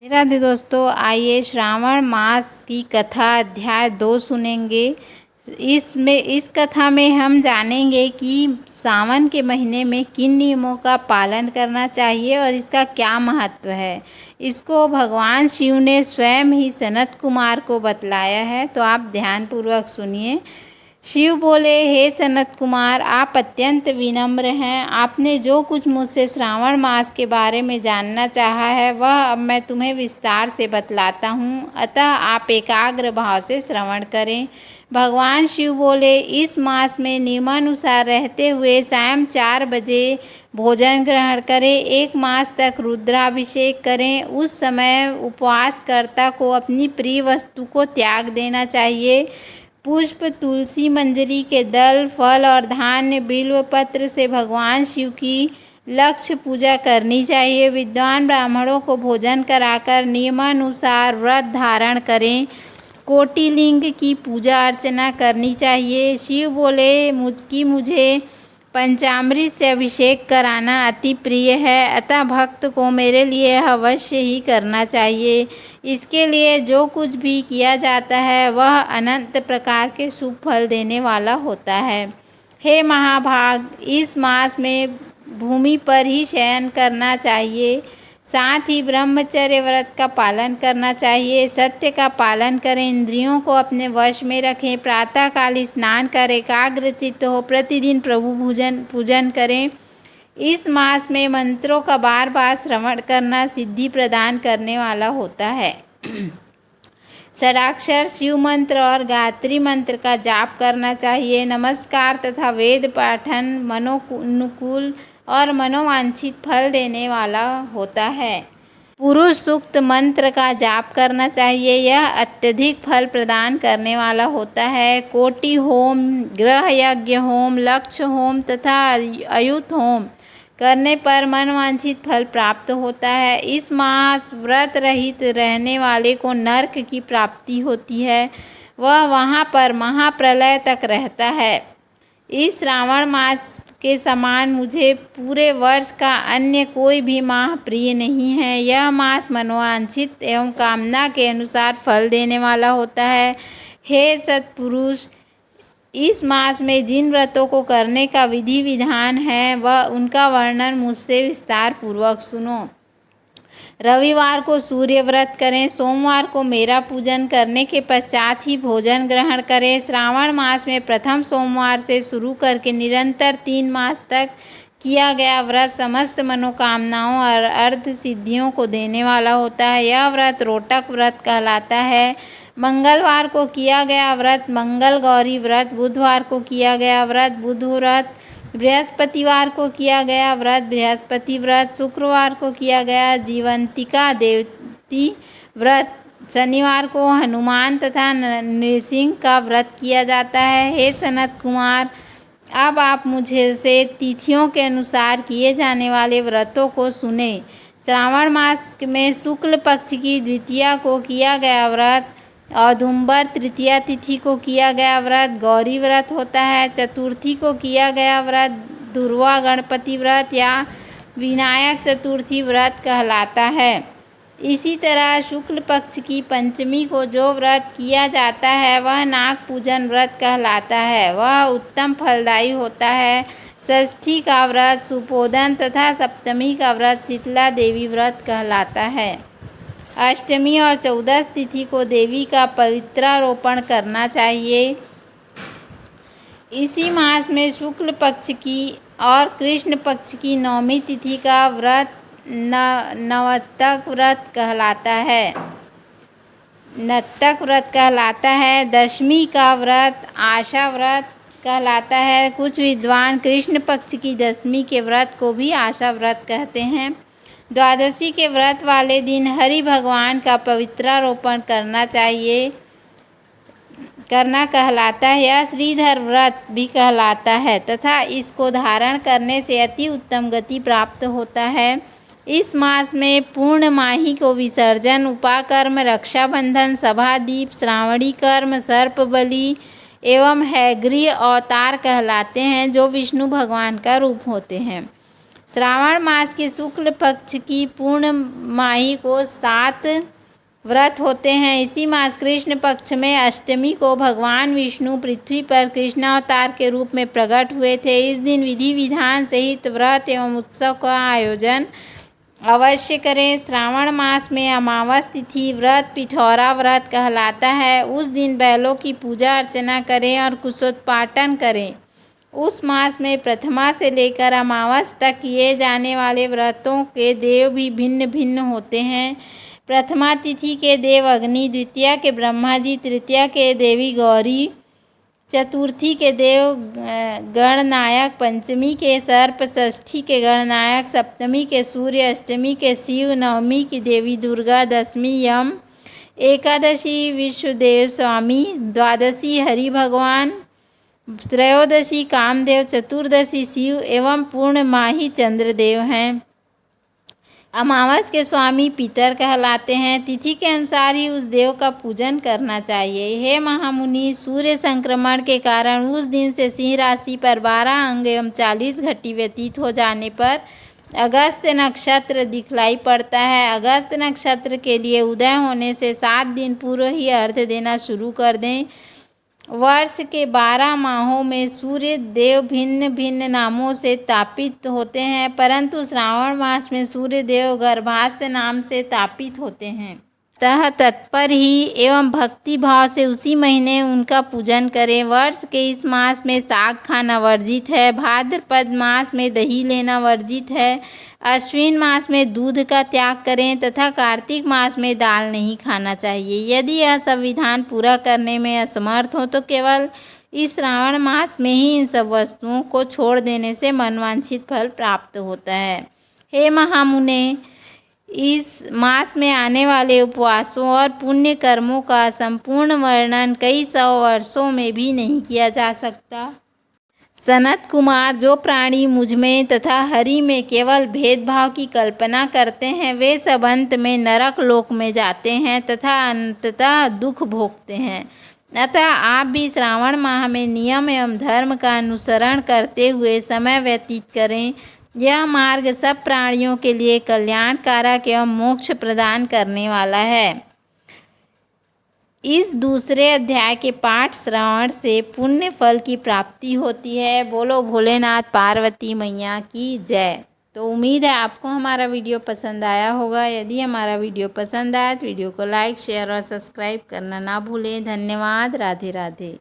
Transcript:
राधे दोस्तों, आइए श्रावण मास की कथा अध्याय 2 सुनेंगे। इस कथा में हम जानेंगे कि सावन के महीने में किन नियमों का पालन करना चाहिए और इसका क्या महत्व है। इसको भगवान शिव ने स्वयं ही सनत कुमार को बतलाया है, तो आप ध्यानपूर्वक सुनिए। शिव बोले, हे सनत कुमार, आप अत्यंत विनम्र हैं। आपने जो कुछ मुझसे श्रावण मास के बारे में जानना चाहा है वह अब मैं तुम्हें विस्तार से बतलाता हूँ, अतः आप एकाग्र भाव से श्रवण करें। भगवान शिव बोले, इस मास में नियमानुसार रहते हुए सायं 4 बजे भोजन ग्रहण करें। 1 मास तक रुद्राभिषेक करें। उस समय उपवासकर्ता को अपनी प्रिय वस्तु को त्याग देना चाहिए। पुष्प, तुलसी, मंजरी के दल, फल और धान्य, बिल्व पत्र से भगवान शिव की लक्ष्य पूजा करनी चाहिए। विद्वान ब्राह्मणों को भोजन कराकर नियमानुसार व्रत धारण करें। कोटिलिंग की पूजा अर्चना करनी चाहिए। शिव बोले, मुझे पंचामृत से अभिषेक कराना अति प्रिय है, अतः भक्त को मेरे लिए अवश्य ही करना चाहिए। इसके लिए जो कुछ भी किया जाता है वह अनंत प्रकार के शुभ फल देने वाला होता है। हे महाभाग, इस मास में भूमि पर ही शयन करना चाहिए। साथ ही ब्रह्मचर्य व्रत का पालन करना चाहिए। सत्य का पालन करें। इंद्रियों को अपने वश में रखें। प्रातःकाल स्नान कर एकाग्रचित्त हो प्रतिदिन प्रभु पूजन करें। इस मास में मंत्रों का बार बार श्रवण करना सिद्धि प्रदान करने वाला होता है। षडाक्षर शिव मंत्र और गायत्री मंत्र का जाप करना चाहिए। नमस्कार तथा वेद पाठन मनोनुकूल और मनोवांछित फल देने वाला होता है। पुरुष सूक्त मंत्र का जाप करना चाहिए, यह अत्यधिक फल प्रदान करने वाला होता है। कोटि होम, ग्रह यज्ञ होम, लक्ष्य होम तथा अयुत होम करने पर मनवांछित फल प्राप्त होता है। इस मास व्रत रहित रहने वाले को नरक की प्राप्ति होती है, वह वहाँ पर महाप्रलय तक रहता है। इस श्रावण मास के समान मुझे पूरे वर्ष का अन्य कोई भी माह प्रिय नहीं है। यह मास मनोवांछित एवं कामना के अनुसार फल देने वाला होता है। हे सत्पुरुष, इस मास में जिन व्रतों को करने का विधि विधान है वह उनका वर्णन मुझसे विस्तार पूर्वक सुनो। रविवार को सूर्य व्रत करें। सोमवार को मेरा पूजन करने के पश्चात ही भोजन ग्रहण करें। श्रावण मास में प्रथम सोमवार से शुरू करके निरंतर 3 मास तक किया गया व्रत समस्त मनोकामनाओं और अर्ध सिद्धियों को देने वाला होता है। यह व्रत रोटक व्रत कहलाता है। मंगलवार को किया गया व्रत मंगल गौरी व्रत, बुधवार को किया गया व्रत बुध व्रत, बृहस्पतिवार को किया गया व्रत बृहस्पति व्रत, शुक्रवार को किया गया जीवंतिका देवती व्रत, शनिवार को हनुमान तथा नृसिंह का व्रत किया जाता है। हे सनत कुमार, अब आप मुझे से तिथियों के अनुसार किए जाने वाले व्रतों को सुने। श्रावण मास में शुक्ल पक्ष की द्वितीया को किया गया व्रत, औदुंबर तृतीया तिथि को किया गया व्रत गौरी व्रत होता है। चतुर्थी को किया गया व्रत धुर्वा गणपति व्रत या विनायक चतुर्थी व्रत कहलाता है। इसी तरह शुक्ल पक्ष की पंचमी को जो व्रत किया जाता है वह नाग पूजन व्रत कहलाता है, वह उत्तम फलदायी होता है। षष्ठी का व्रत सुपोदन तथा सप्तमी का व्रत शीतला देवी व्रत कहलाता है। अष्टमी और 14 तिथि को देवी का पवित्रारोपण करना चाहिए। इसी मास में शुक्ल पक्ष की और कृष्ण पक्ष की 9वीं तिथि का व्रत नवतक व्रत कहलाता है। नत्तक व्रत कहलाता है। दशमी का व्रत आशा व्रत कहलाता है। कुछ विद्वान कृष्ण पक्ष की दशमी के व्रत को भी आशा व्रत कहते हैं। द्वादशी के व्रत वाले दिन हरि भगवान का पवित्रारोपण करना कहलाता है। यह श्रीधर व्रत भी कहलाता है तथा इसको धारण करने से अति उत्तम गति प्राप्त होता है। इस मास में पूर्णमाही को विसर्जन, उपाकर्म, रक्षाबंधन, सभादीप, श्रावणी कर्म, सर्प बलि एवं हैग्रीय अवतार कहलाते हैं, जो विष्णु भगवान का रूप होते हैं। श्रावण मास के शुक्ल पक्ष की पूर्णमाही को 7 व्रत होते हैं। इसी मास कृष्ण पक्ष में अष्टमी को भगवान विष्णु पृथ्वी पर कृष्णावतार के रूप में प्रकट हुए थे। इस दिन विधि विधान सहित व्रत एवं उत्सव का आयोजन अवश्य करें। श्रावण मास में अमावस तिथि व्रत पिठौरा व्रत कहलाता है। उस दिन बैलों की पूजा अर्चना करें और कुशोत्पाटन करें। उस मास में प्रथमा से लेकर अमावस तक किए जाने वाले व्रतों के देव भी भिन्न भिन्न होते हैं। प्रथमा तिथि के देव अग्नि, द्वितीया के ब्रह्मा जी, तृतीया के देवी गौरी, चतुर्थी के देव गणनायक, पंचमी के सर्प, षष्ठी के गणनायक, सप्तमी के सूर्य, अष्टमी के शिव, नवमी की देवी दुर्गा, दशमी यम, एकादशी विश्वदेव स्वामी, द्वादशी हरि भगवान, त्रयोदशी कामदेव, चतुर्दशी शिव एवं पूर्णमाही चंद्रदेव हैं। अमावस के स्वामी पितर कहलाते हैं। तिथि के अनुसार ही उस देव का पूजन करना चाहिए। हे महामुनि, सूर्य संक्रमण के कारण उस दिन से सिंह राशि पर 12 अंग एवं 40 घटी व्यतीत हो जाने पर अगस्त नक्षत्र दिखलाई पड़ता है। अगस्त नक्षत्र के लिए उदय होने से 7 दिन पूर्व ही अर्घ्य देना शुरू कर दें। वर्ष के 12 माहों में सूर्य देव भिन्न भिन्न नामों से तापित होते हैं, परंतु श्रावण मास में सूर्य देव गर्भास्थ नाम से तापित होते हैं। तत्पर ही एवं भक्ति भाव से उसी महीने उनका पूजन करें। वर्ष के इस मास में साग खाना वर्जित है। भाद्रपद मास में दही लेना वर्जित है। अश्विन मास में दूध का त्याग करें तथा कार्तिक मास में दाल नहीं खाना चाहिए। यदि यह सब विधान पूरा करने में असमर्थ हो तो केवल इस श्रावण मास में ही इन सब वस्तुओं को छोड़ देने से मनवांछित फल प्राप्त होता है। हे महामुने, इस मास में आने वाले उपवासों और पुण्य कर्मों का संपूर्ण वर्णन कई 100 वर्षों में भी नहीं किया जा सकता। सनत कुमार, जो प्राणी मुझमें तथा हरि में केवल भेदभाव की कल्पना करते हैं, वे सब अंत में नरक लोक में जाते हैं तथा अंततः दुख भोगते हैं। अतः आप भी श्रावण माह में नियम एवं धर्म का अनुसरण करते हुए समय व्यतीत करें। यह मार्ग सब प्राणियों के लिए कल्याणकारक एवं मोक्ष प्रदान करने वाला है। इस दूसरे अध्याय के पाठ श्रवण से पुण्य फल की प्राप्ति होती है। बोलो भोलेनाथ पार्वती मैया की जय। तो उम्मीद है आपको हमारा वीडियो पसंद आया होगा। यदि हमारा वीडियो पसंद आया तो वीडियो को लाइक, शेयर और सब्सक्राइब करना ना भूलें। धन्यवाद। राधे राधे।